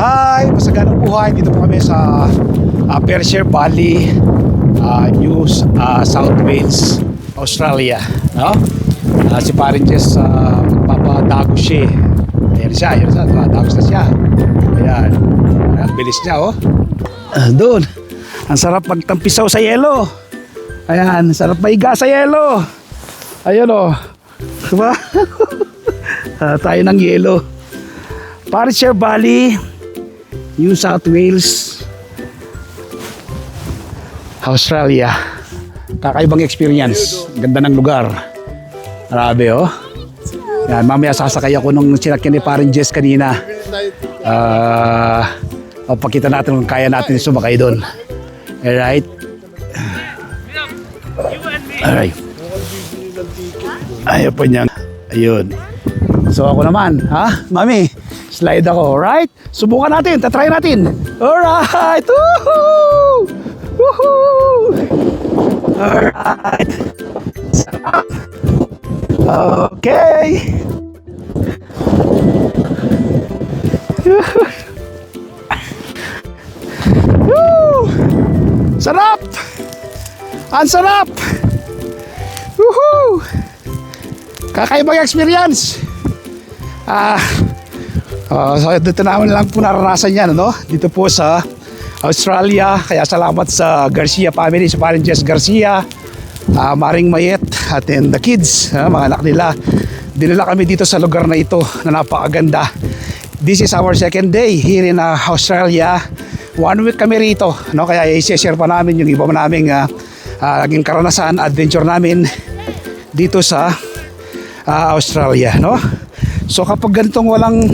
Hi! Masaganang buhay. Dito po kami sa Berkshire Valley, New South Wales, Australia. No? Si Parin Jess magpapadagos siya. Ayan siya. Dagos na siya. Ayan. Ang bilis niya, oh. Doon. Ang sarap magtampisaw sa yelo. Ayan. Sarap maiga sa yelo. Ayan, oh. Diba? Tayo ng yelo. Berkshire Valley, New South Wales, Australia. Kakaibang experience. Ganda ng lugar. Grabe, oh. Yan, mamaya sasakay ako nung sinakyan ni Parin Jess kanina. Pakita natin kung kaya natin sumakay doon. Alright. Alright. Ayun po niyan. Ayun. So ako naman, ha? Mami, slide ako, alright? Subukan natin, tatry natin. Alright! Woohoo! Woohoo! Alright. Okay. Woo! Sarap! Ang sarap! Woohoo! Kakaibang experience. So dito naman lang po naranasan yan, no? Dito po sa Australia. Kaya salamat sa Garcia family, sa Parin Jess Garcia, Maring Mayet, at the kids, mga anak nila. Dinala kami dito sa lugar na ito na napakaganda. This is our second day here in Australia. 1 week kami rito, no? Kaya i-share pa namin yung iba naming naging karanasan, adventure namin dito sa Australia, no? So kapag ganitong walang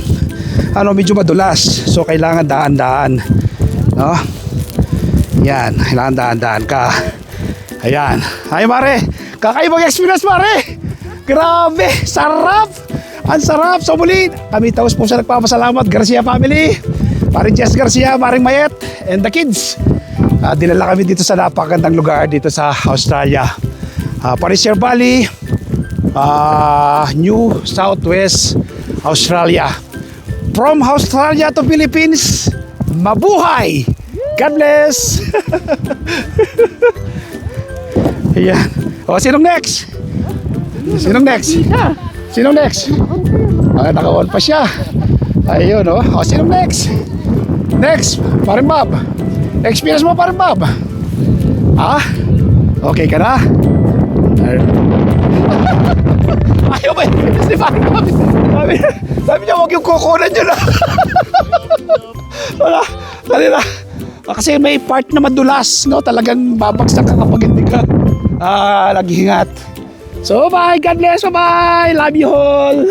medyo madulas, so kailangan daan-daan, no? Yan, kailangan daan-daan ka. Ayan. Ay Mare, kakaibang experience Mare. Grabe, sarap. Ang sarap. So muli, kami taos po sa nagpapasalamat, Garcia family, Parin Jess Garcia, Maring Mayet, and the kids. Dinala kami dito sa napakagandang lugar dito sa Australia, Berkshire Valley, New South Wales, Australia. From Australia to Philippines, mabuhay! God bless! Ayan. O, sinong next? Sinong next? Sinong next? Naka-on pa siya. Ayun, o. O, sinong next? Next, Parin Bob. Experience mo, Parin Bob? Ha? Okay ka na? Ayaw ba? Kasi Parin Bob. Sabi niya, huwag yung kukunan nyo na. Wala. Dali na. Kasi may part na madulas, no? Talagang babagsak ka kapag hindi ka naghingat. So, bye. God bless. Bye. Love you all.